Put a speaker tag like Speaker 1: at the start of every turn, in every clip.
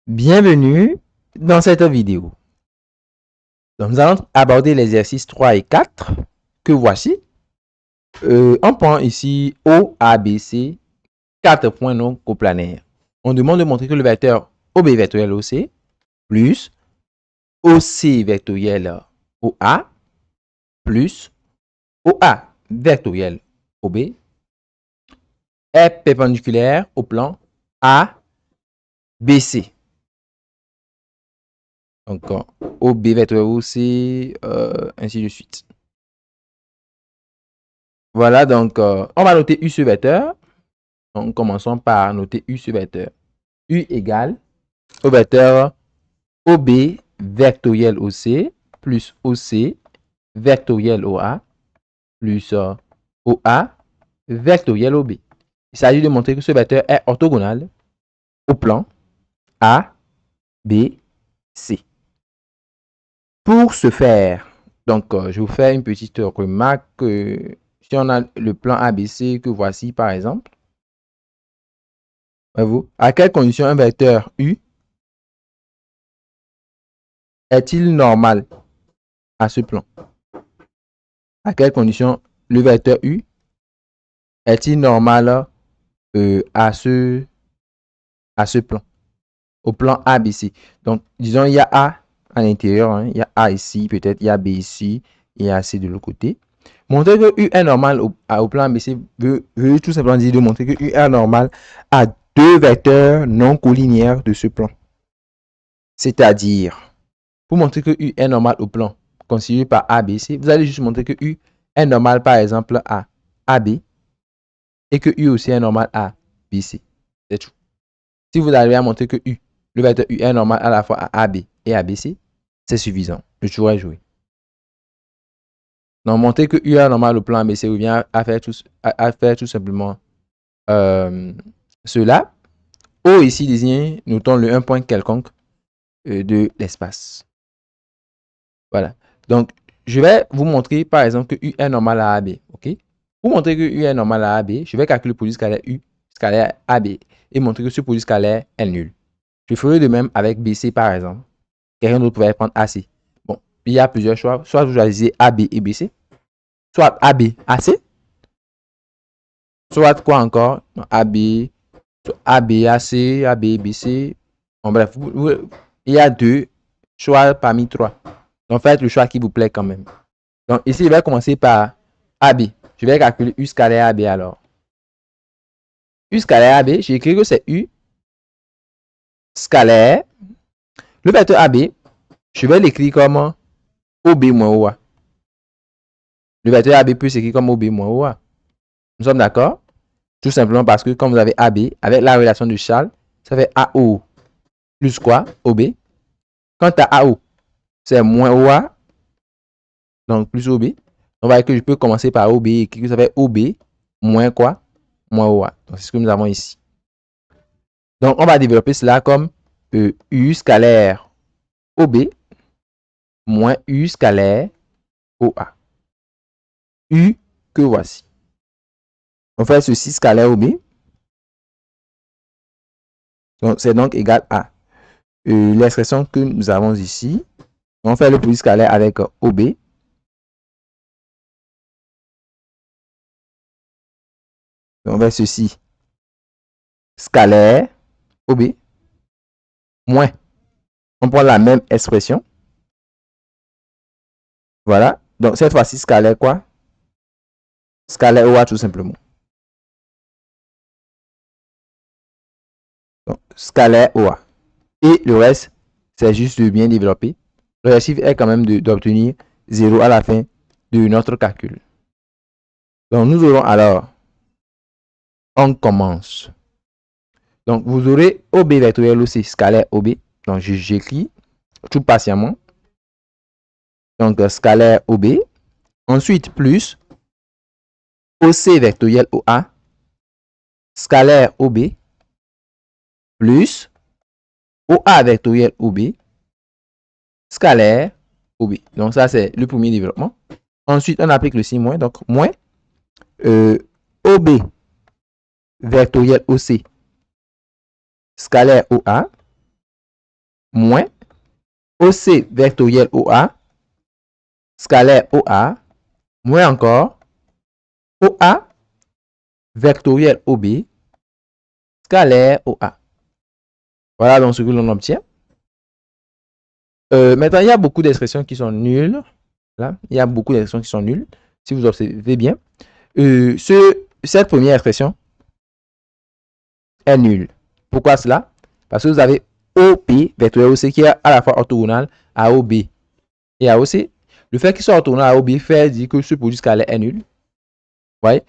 Speaker 1: Bienvenue dans cette vidéo. Donc, nous allons aborder l'exercice 3 et 4 que voici. On prend ici OABC, 4 points non coplanaires. On demande de montrer que le vecteur OB vectoriel OC plus OC vectoriel OA plus OA vectoriel OB est perpendiculaire au plan ABC. Donc, OB vectoriel OC, ainsi de suite. Voilà, donc, on va noter U sur vecteur. Donc, commençons par noter U sur vecteur. U égale au vecteur OB vectoriel OC plus OC vectoriel OA plus OA vectoriel OB. Il s'agit de montrer que ce vecteur est orthogonal au plan A, B, C. Pour ce faire, donc, je vous fais une petite remarque. Si on a le plan ABC que voici par exemple, voyez-vous, à quelles conditions un vecteur U est-il normal à ce plan? À quelles conditions le vecteur U est-il normal à ce plan? Au plan ABC. Donc, disons, il y a A à l'intérieur, hein, il y a A ici, peut-être il y a B ici, il y a C de l'autre côté. Montrer que U est normal au plan ABC veut tout simplement dire de montrer que U est normal à deux vecteurs non collinéaires de ce plan. C'est-à-dire, pour montrer que U est normal au plan constitué par ABC, vous allez juste montrer que U est normal par exemple à AB et que U aussi est normal à BC. C'est tout. Si vous arrivez à montrer que U, le vecteur U est normal à la fois à AB et à BC, c'est suffisant. Le tour est joué. Donc, montrer que U est normal au plan ABC revient à faire tout simplement cela. O ici désigne, notons-le, un point quelconque de l'espace. Voilà. Donc, je vais vous montrer par exemple que U est normal à AB. OK? Pour montrer que U est normal à AB, je vais calculer le produit scalaire U scalaire AB et montrer que ce produit scalaire est nul. Je ferai de même avec BC par exemple. Quelqu'un d'autre pourrait prendre AC. Bon, il y a plusieurs choix. Soit vous choisissez AB et BC, soit AB, AC, soit quoi encore? AB, AB, AC, AB, BC. Bon, bref, il y a deux choix parmi trois. Donc, faites le choix qui vous plaît quand même. Donc, ici, je vais commencer par AB. Je vais calculer U scalaire AB alors. U scalaire AB, j'ai écrit que c'est U scalaire. Le vecteur AB, je vais l'écrire comme OB moins OA. Le vecteur AB peut s'écrire comme OB moins OA. Nous sommes d'accord? Tout simplement parce que comme vous avez AB, avec la relation de Charles, ça fait AO plus quoi? OB. Quant à AO, c'est moins OA, donc plus OB. On va dire que je peux commencer par OB et écrire que ça fait OB moins quoi? Moins OA. Donc, c'est ce que nous avons ici. Donc, on va développer cela comme U scalaire OB moins U scalaire OA. U que voici. On fait ceci scalaire OB. Donc, c'est donc égal à l'expression que nous avons ici. On fait le produit scalaire avec OB. Donc, on fait ceci scalaire OB moins. On prend la même expression. Voilà. Donc, cette fois-ci, scalaire quoi? Scalaire OA tout simplement. Donc, scalaire OA. Et le reste, c'est juste de bien développer. L'objectif est quand même d'obtenir 0 à la fin de notre calcul. Donc, nous aurons alors, on commence. Donc, vous aurez OB vectoriel OC scalaire OB. Donc, j'écris tout patiemment. Donc, scalaire OB. Ensuite, plus OC vectoriel OA scalaire OB plus OA vectoriel OB scalaire OB. Donc, ça, c'est le premier développement. Ensuite, on applique le signe moins. Donc, moins OB vectoriel OC scalaire OA moins OC vectoriel OA scalaire OA moins encore OA vectoriel OB scalaire OA. Voilà donc ce que l'on obtient. Maintenant, il y a beaucoup d'expressions qui sont nulles. Là, il y a beaucoup d'expressions qui sont nulles. Si vous observez bien, cette première expression est nulle. Pourquoi cela? Parce que vous avez OP vectoriel OC qui est à la fois orthogonal à OB et à OC. Le fait qu'il soit orthogonal à OB fait dire que ce produit scalaire est nul. Vous voyez?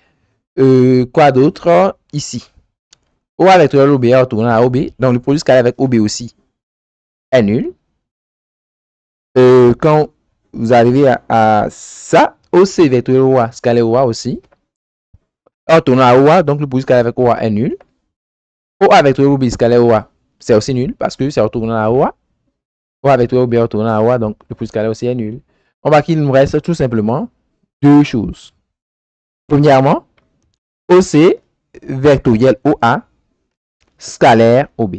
Speaker 1: Quoi d'autre ici? OA vectoriel OB est orthogonal à OB. Donc le produit scalaire avec OB aussi est nul. Quand vous arrivez à ça, OC vectoriel OA scalaire OA aussi orthogonal à OA, donc le produit scalaire avec OA est nul. OA vectoriel OB scalaire OA, c'est aussi nul parce que c'est orthogonal à OA. OA vectoriel OB orthogonal à OA, donc le produit scalaire aussi est nul. On va qu'il nous reste tout simplement deux choses. Premièrement, OC vectoriel OA scalaire OB.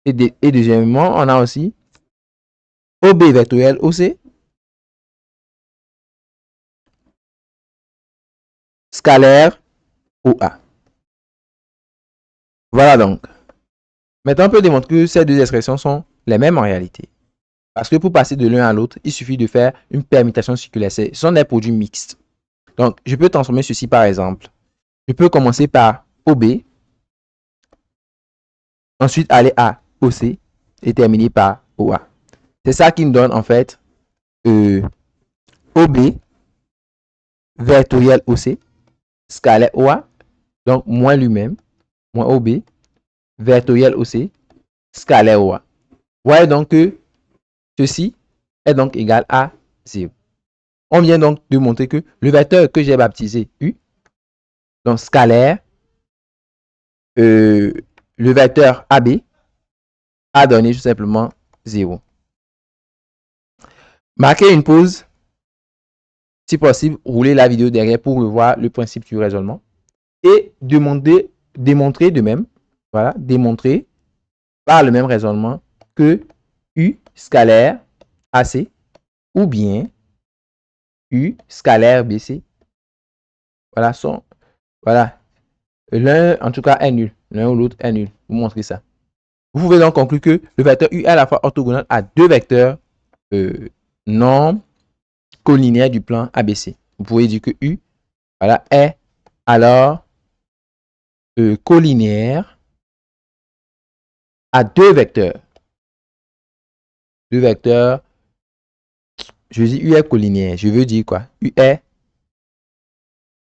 Speaker 1: Et deuxièmement, on a aussi OB vectoriel OC scalaire OA. Voilà donc. Maintenant, on peut démontrer que ces deux expressions sont les mêmes en réalité. Parce que pour passer de l'un à l'autre, il suffit de faire une permutation circulaire. Ce sont des produits mixtes. Donc, je peux transformer ceci par exemple. Je peux commencer par OB, ensuite aller à OC et terminer par OA. C'est ça qui me donne en fait OB vectoriel OC scalaire OA, donc moins lui-même, moins OB vectoriel OC scalaire OA. Vous voyez donc que ceci est donc égal à 0. On vient donc de montrer que le vecteur que j'ai baptisé U, donc scalaire, le vecteur AB a donné tout simplement 0. Marquez une pause. Si possible, roulez la vidéo derrière pour revoir le principe du raisonnement. Et démontrer de même, voilà, démontrer par le même raisonnement que U scalaire AC ou bien U scalaire BC, voilà, l'un en tout cas est nul, l'un ou l'autre est nul. Vous montrez ça. Vous pouvez donc conclure que le vecteur U est à la fois orthogonal à deux vecteurs non collinéaires du plan ABC. Vous pouvez dire que U, voilà, est alors collinéaire à deux vecteurs. Deux vecteurs. Je dis U est collinéaire. Je veux dire quoi? U est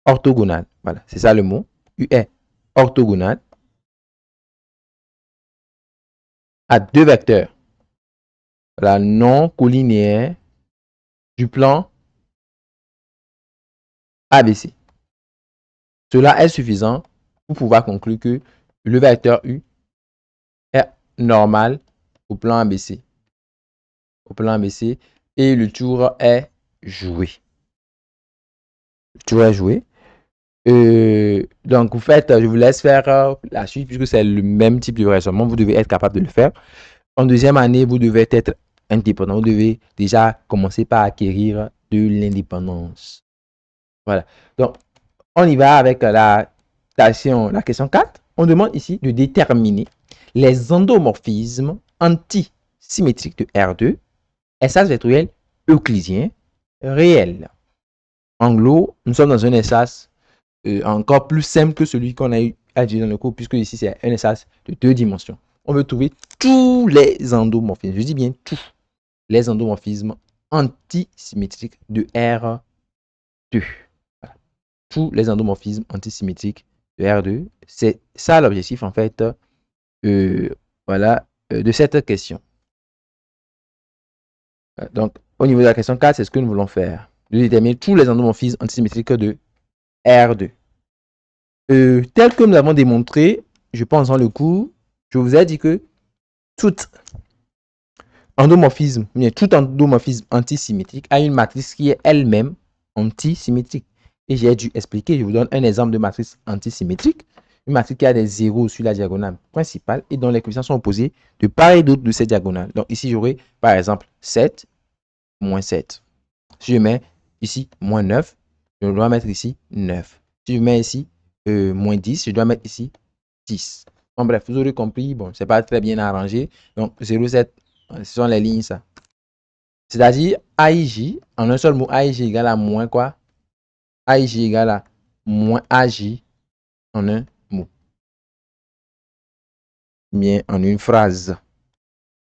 Speaker 1: orthogonal. Voilà, c'est ça le mot. U est orthogonal à deux vecteurs. Voilà, non collinéaire du plan ABC. Cela est suffisant pour pouvoir conclure que le vecteur U est normal au plan ABC. Au plan ABC. Et le tour est joué. Le tour est joué. Donc, vous faites, je vous laisse faire la suite puisque c'est le même type de raisonnement. Vous devez être capable de le faire. En deuxième année, vous devez être indépendant. Vous devez déjà commencer par acquérir de l'indépendance. Voilà. Donc, on y va avec la question 4. On demande ici de déterminer les endomorphismes antisymétriques de R2, espace vectoriel euclidien réel. En gros, nous sommes dans un espace encore plus simple que celui qu'on a eu à dire dans le cours, puisque ici c'est un espace de deux dimensions. On veut trouver tous les endomorphismes, je dis bien tous les endomorphismes antisymétriques de R2. Voilà. Tous les endomorphismes antisymétriques de R2, c'est ça l'objectif en fait voilà, de cette question. Donc au niveau de la question 4, c'est ce que nous voulons faire, de déterminer tous les endomorphismes antisymétriques de R2. Tel que nous l'avons démontré, je pense dans le cours, je vous ai dit que tout endomorphisme antisymétrique a une matrice qui est elle-même antisymétrique. Et j'ai dû expliquer, je vous donne un exemple de matrice antisymétrique. une matrice qui a des zéros sur la diagonale principale et dont les coefficients sont opposés de part et d'autre de cette diagonale. Donc ici, j'aurai par exemple 7, moins 7. Si je mets ici moins 9, je dois mettre ici 9. Si je mets ici moins 10, je dois mettre ici 10. Bon, bref, vous aurez compris, bon, c'est pas très bien arrangé. Donc 0, 7, ce sont les lignes, ça. C'est-à-dire AIJ, en un seul mot, AIJ égale à moins quoi? AIJ égale à moins AJ en un mot. Bien, en une phrase.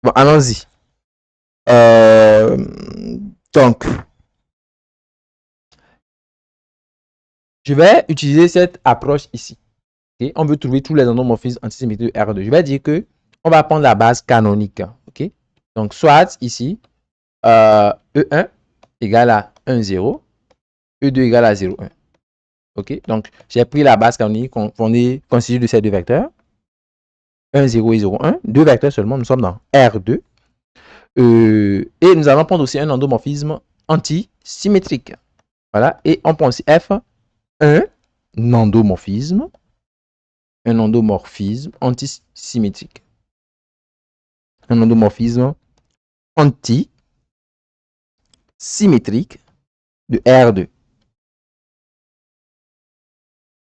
Speaker 1: Bon, allons-y. Donc, je vais utiliser cette approche ici. Okay? On veut trouver tous les endomorphismes antisymétriques de R2. Je vais dire que on va prendre la base canonique. Okay? Donc, soit ici, E1 égale à 1, 0. E2 égale à 0, 1. Ok, donc j'ai pris la base canonique constituée de ces deux vecteurs. 1, 0 et 0, 1. Deux vecteurs seulement, nous sommes dans R2. Et nous allons prendre aussi un endomorphisme antisymétrique. Voilà, et on prend aussi F, un endomorphisme antisymétrique. Un endomorphisme antisymétrique de R2.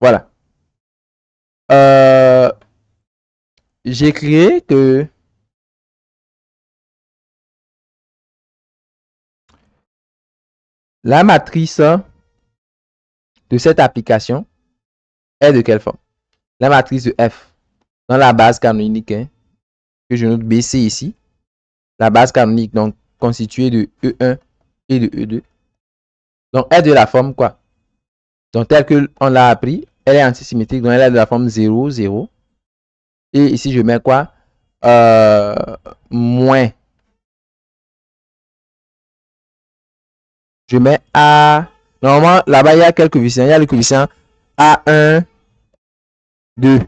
Speaker 1: Voilà. J'ai créé que la matrice de cette application est de quelle forme? La matrice de F dans la base canonique, hein, que je note BC ici. La base canonique, donc constituée de E1 et de E2. Donc, elle est de la forme quoi? Donc, telle qu'on l'a appris, elle est antisymétrique, donc elle est de la forme 0, 0. Et ici, je mets quoi? Moins. Je mets A. Normalement, là-bas, il y a quelques coefficients. Il y a le coefficient A1, 2.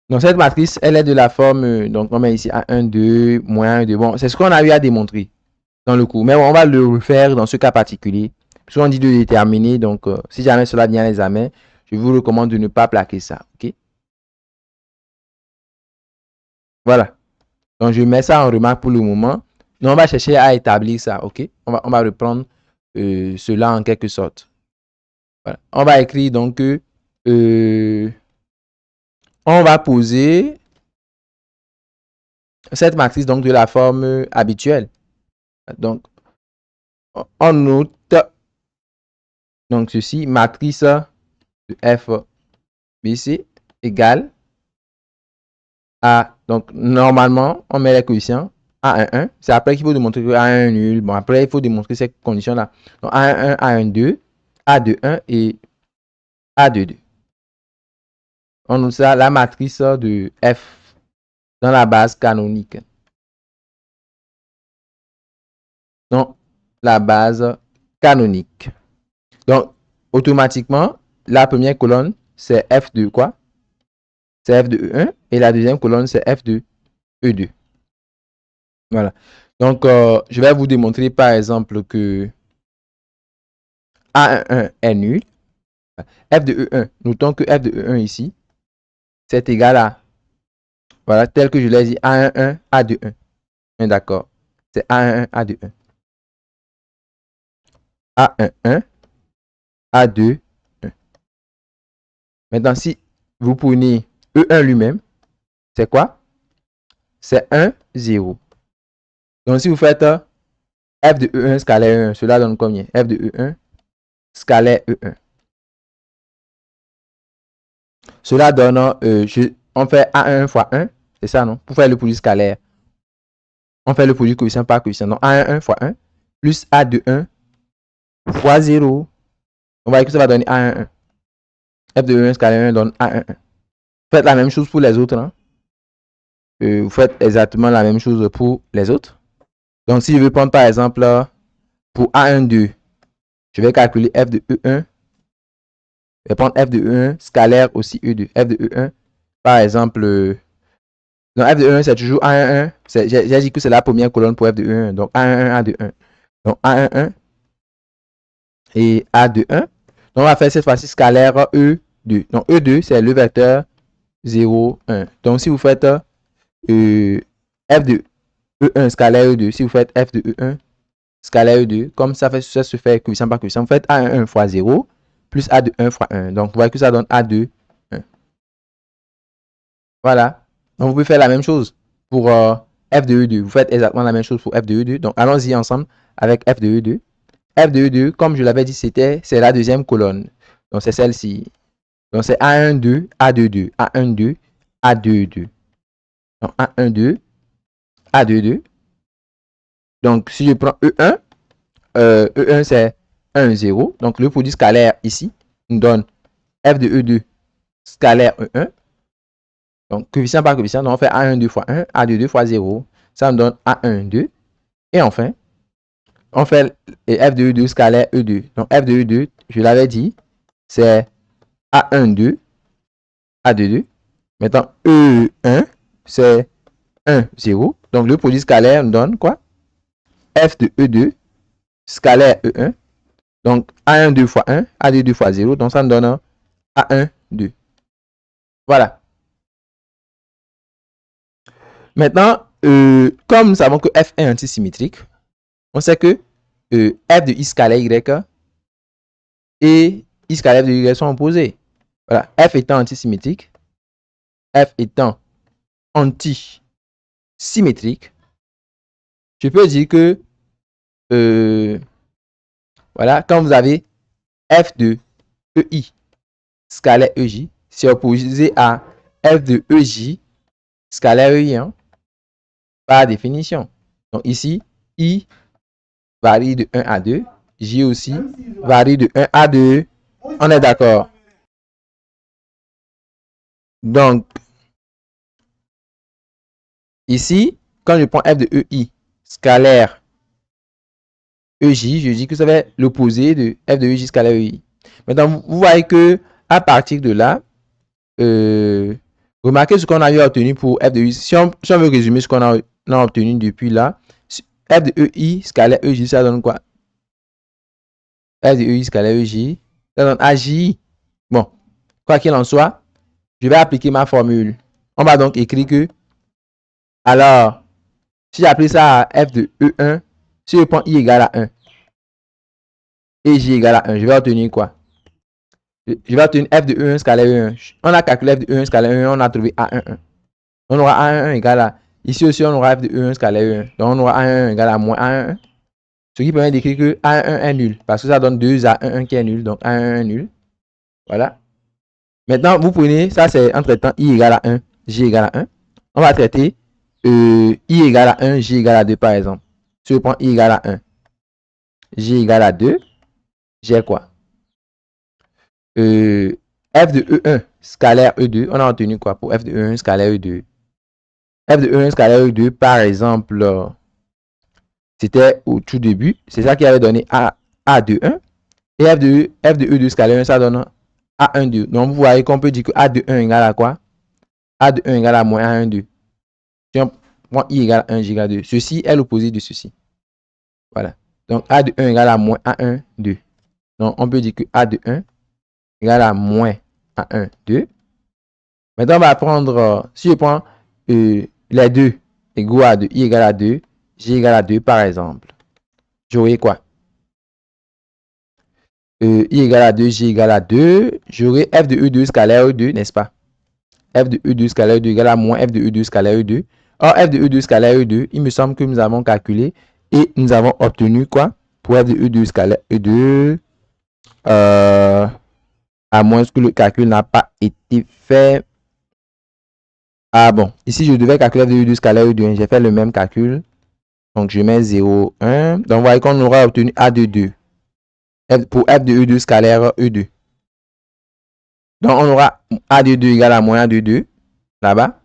Speaker 1: Donc, cette matrice, elle est de la forme, donc on met ici A1, 2, moins 1, 2. Bon, c'est ce qu'on a eu à démontrer dans le cours. Mais on va le refaire dans ce cas particulier. Parce qu'on dit de déterminer. Donc, si jamais cela vient à l'examen, je vous recommande de ne pas plaquer ça. OK? Voilà. Donc, je mets ça en remarque pour le moment. Donc, on va chercher à établir ça. OK? On va reprendre cela en quelque sorte. Voilà. On va écrire donc que on va poser cette matrice donc de la forme habituelle. Donc, on note donc ceci, matrice de F BC égale à, donc normalement, on met les coefficients A1, 1. C'est après qu'il faut démontrer que A1 est nul. Bon, après, il faut démontrer ces conditions-là. Donc, A1, 1, A1, 2, A2, 1 et A2, 2. On note ça, la matrice de F dans la base canonique. Donc, la base canonique. Donc, automatiquement, la première colonne, c'est F de quoi? C'est F de E1. Et la deuxième colonne, c'est F de E2. Voilà. Donc, je vais vous démontrer par exemple que A11 est nul. F de E1, notons que F de E1 ici, c'est égal à, voilà, tel que je l'ai dit, A11, A21. D'accord. C'est A11, A21. A11, A2, 1. Maintenant, si vous prenez E1 lui-même, c'est quoi? C'est 1, 0. Donc, si vous faites F de E1 scalaire 1, cela donne combien? F de E1 scalaire E1. Cela donne, on fait A1 fois 1, c'est ça, non? Pour faire le produit scalaire, on fait le produit coefficient par coefficient. Donc, A1 fois 1 plus A21 fois 0. On va dire que ça va donner A11. F de E1 scalaire 1 donne A11. Faites la même chose pour les autres. Hein? Vous faites exactement la même chose pour les autres. Donc, si je veux prendre par exemple pour A1, 2, je vais calculer F de E1. Je vais prendre F de E1 scalaire aussi E2. F de E1, par exemple, donc F de E1 c'est toujours A11. J'ai dit que c'est la première colonne pour F de E1. Donc A11, A21. Donc A11 et A21. Donc on va faire cette fois-ci scalaire E2. 2. Donc, E2, c'est le vecteur 0, 1. Donc, si vous faites f de E1 scalaire E2, si vous faites f de E1 scalaire E2, comme ça se fait coefficient par coefficient, vous faites A1 fois 0 plus A de 1 fois 1. Donc, vous voyez que ça donne A2, 1. Voilà. Donc, vous pouvez faire la même chose pour f de E2. Vous faites exactement la même chose pour f de E2. Donc, allons-y ensemble avec f de E2. F de E2, comme je l'avais dit, c'est la deuxième colonne. Donc, c'est celle-ci. Donc, c'est A1, 2, A2, 2, A1, 2, A2, 2. Donc, A1, 2, A2, 2. Donc, si je prends E1, E1, c'est 1, 0. Donc, le produit scalaire ici nous donne f de E2 scalaire E1. Donc, coefficient par coefficient, donc on fait A1, 2 fois 1, A2, 2 fois 0. Ça nous donne A1, 2. Et enfin, on fait f de E2 scalaire E2. Donc, f de E2, je l'avais dit, c'est A1, 2, A2, 2. Maintenant, E1, c'est 1, 0. Donc, le produit scalaire nous donne quoi? F de E2 scalaire E1. Donc, A1, 2 fois 1, A2, 2 fois 0. Donc, ça nous donne A1, 2. Voilà. Maintenant, comme nous savons que F est antisymétrique, on sait que F de I scalaire Y et I scalaire de Y sont opposés. Voilà. F étant antisymétrique, F étant antisymétrique, je peux dire que voilà, quand vous avez F de EI scalaire EJ, c'est opposé à F de EJ scalaire EI, hein, par définition. Donc ici, I varie de 1 à 2, J aussi varie de 1 à 2. On est d'accord. Donc, ici, quand je prends F de EI scalaire EJ, je dis que ça va être l'opposé de F de EJ scalaire EI. Maintenant, vous voyez que à partir de là, remarquez ce qu'on a eu obtenu pour F de EI. Si on veut résumer ce qu'on a obtenu depuis là, F de EI scalaire EJ, ça donne quoi? F de EI scalaire EJ, ça donne AJ. Bon, quoi qu'il en soit, je vais appliquer ma formule. On va donc écrire que, alors, si j'applique ça à F de E1, si je prends I égale à 1 et J égale à 1, je vais obtenir quoi? Je vais obtenir F de E1 scalaire E1. On a calculé F de E1 scalaire E1, on a trouvé A11. On aura A11 égale à, ici aussi on aura F de E1 scalaire E1. Donc on aura A11 égale à moins A11. Ce qui permet d'écrire que A11 est nul. Parce que ça donne 2 A11 qui est nul. Donc A11 est nul. Voilà. Maintenant, vous prenez, ça c'est entre-temps I égale à 1, J égale à 1. On va traiter I égale à 1, J égale à 2 par exemple. Si je prends I égale à 1, J égale à 2, j'ai quoi? F de E1 scalaire E2, on a obtenu quoi pour F de E1 scalaire E2? F de E1 scalaire E2, par exemple, c'était au tout début, c'est ça qui avait donné A de 1. Et F de E2 scalaire 1, ça donne A1, 2. Donc, vous voyez qu'on peut dire que A de 1 égale à quoi? A de 1 égale à moins A1, 2. Si on prend I égale à 1, J égale à 2. Ceci est l'opposé de ceci. Voilà. Donc, A de 1 égale à moins A1, 2. Donc, on peut dire que A de 1 égale à moins A1, 2. Maintenant, on va prendre, si je prends les deux égaux à 2, I égale à 2, J égale à 2, par exemple. J'aurai quoi? I égale à 2, J égale à 2. J'aurai F de E2 scalaire E2, n'est-ce pas? F de E2 scalaire E2 égale à moins F de E2 scalaire E2. Or, F de E2 scalaire E2, il me semble que nous avons calculé et nous avons obtenu quoi? Pour F de E2 scalaire E2, à moins que le calcul n'a pas été fait. Ah bon, ici je devais calculer F de E2 scalaire E2, j'ai fait le même calcul. Donc je mets 0, 1. Donc vous voyez qu'on aura obtenu A de 2. Pour F de E2 scalaire E2. Donc on aura A de 2 égale à moins A de 2, là-bas.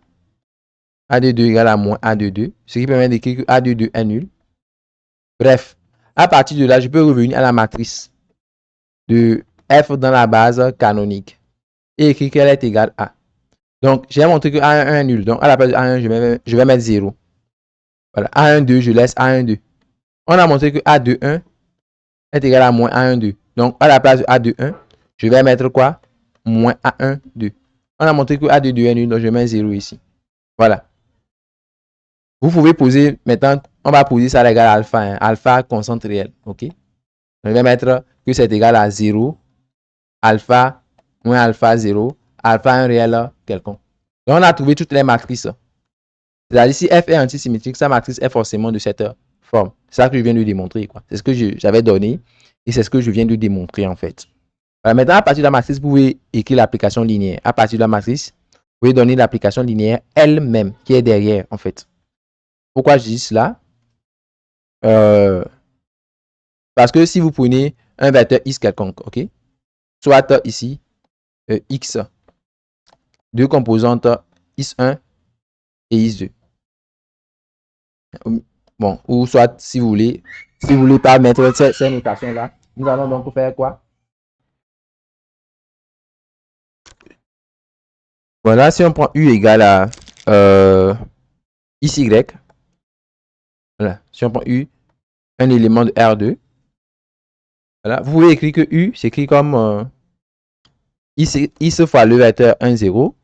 Speaker 1: A de 2 égale à moins A de 2, ce qui permet d'écrire que A de 2 est nul. Bref, à partir de là, je peux revenir à la matrice de F dans la base canonique et écrire qu'elle est égale à. Donc, j'ai montré que A1 est nul. Donc, à la place de A1, je vais mettre 0. Voilà, A1, 2, je laisse A1, 2. On a montré que A2, 1 est égal à moins A1, 2. Donc, à la place de A2, 1, je vais mettre quoi? moins A1, 2. On a montré que A2, 2 est nul, donc je mets 0 ici. Voilà. Vous pouvez poser, maintenant, on va poser ça à l'égal à alpha, hein, alpha constante réelle, ok? Je vais mettre que c'est égal à 0, alpha, moins alpha 0, alpha 1 réel quelconque. Donc, on a trouvé toutes les matrices. C'est-à-dire, si F est antisymétrique, sa matrice est forcément de cette forme. C'est ça que je viens de démontrer, quoi. C'est ce que j'avais donné et c'est ce que je viens de démontrer, en fait. Voilà, maintenant, à partir de la matrice, vous pouvez écrire l'application linéaire. À partir de la matrice, vous pouvez donner l'application linéaire elle-même qui est derrière, en fait. Pourquoi je dis cela? Parce que si vous prenez un vecteur x quelconque, ok? Soit ici, x, deux composantes x1 et x2. Bon, ou soit si vous voulez pas mettre ces notations-là, nous allons donc faire quoi? Voilà, si on prend u égale à xy, voilà, si on prend u, un élément de R2, voilà, vous pouvez écrire que u s'écrit comme x fois le vecteur 1, 0,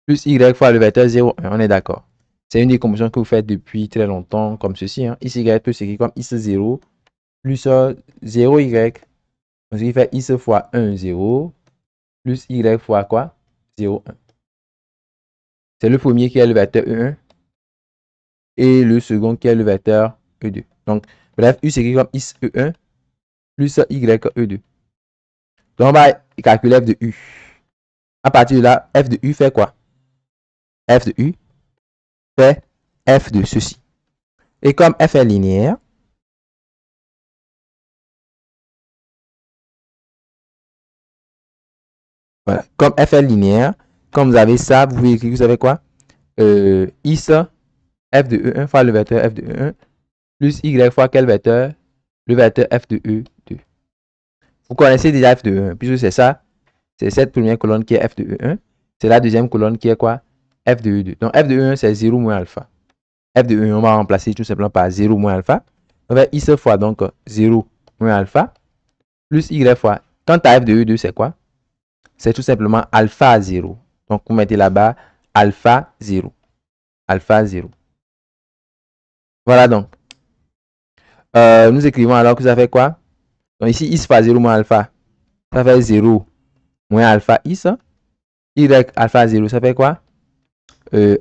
Speaker 1: plus y fois le vecteur 0, 1, on est d'accord. C'est une décomposition que vous faites depuis très longtemps, comme ceci. Hein. Xy peut s'écrire comme x0 plus 0y. Donc, ce qui fait x fois 1, 0, plus y fois quoi? 0, 1. C'est le premier qui est le vecteur E1 et le second qui est le vecteur E2. Donc, bref, u s'écrit comme xe1 plus ye2. Donc, on va calculer f de u. À partir de là, f de u fait quoi? F de u fait f de ceci. Et comme f est linéaire, voilà, comme f est linéaire, comme vous avez ça, vous pouvez écrire, vous savez quoi? Is f de E1 fois le vecteur f de E1 plus y fois quel vecteur? Le vecteur f de E2. Vous connaissez déjà f de E1, puisque c'est ça, c'est cette première colonne qui est f de E1. C'est la deuxième colonne qui est quoi? F de E2. Donc f de E1, c'est 0 moins alpha. F de E1, on va remplacer tout simplement par 0 moins alpha. On va Is fois donc 0 moins alpha plus Y fois. Quant à f de E2, c'est quoi? C'est tout simplement alpha 0. Donc vous mettez là-bas alpha 0. Alpha 0. Voilà donc. Nous écrivons alors que ça fait quoi? Donc ici, is fois 0 moins alpha, ça fait 0 moins alpha is. Y alpha 0, ça fait quoi?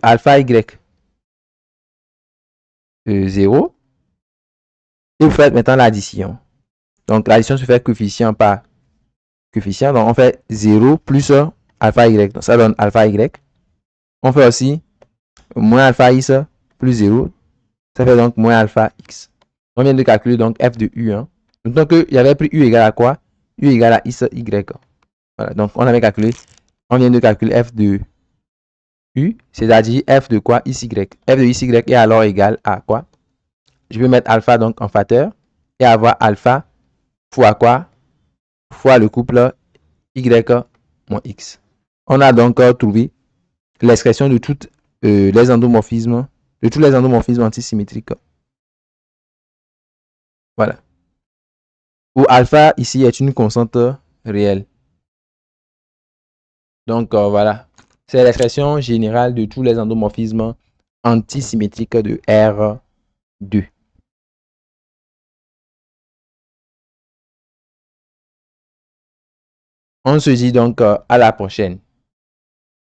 Speaker 1: Alpha y 0. Et vous faites maintenant l'addition. Donc l'addition se fait coefficient par coefficient. Donc on fait 0 plus alpha y. Donc ça donne alpha y. On fait aussi moins alpha is plus 0. Ça fait donc moins alpha x. On vient de calculer donc f de u. Hein. Donc il y avait pris u égale à quoi? U égale à is y. Voilà. Donc on avait calculé. On vient de calculer f de u, c'est-à-dire f de quoi? Xy. F de xy est alors égal à quoi? Je vais mettre alpha donc en facteur et avoir alpha fois quoi? Fois le couple y moins x. On a donc trouvé l'expression de tous les endomorphismes, antisymétriques. Voilà. Où alpha ici est une constante réelle. Donc voilà. C'est l'expression générale de tous les endomorphismes antisymétriques de R2. On se dit donc à la prochaine.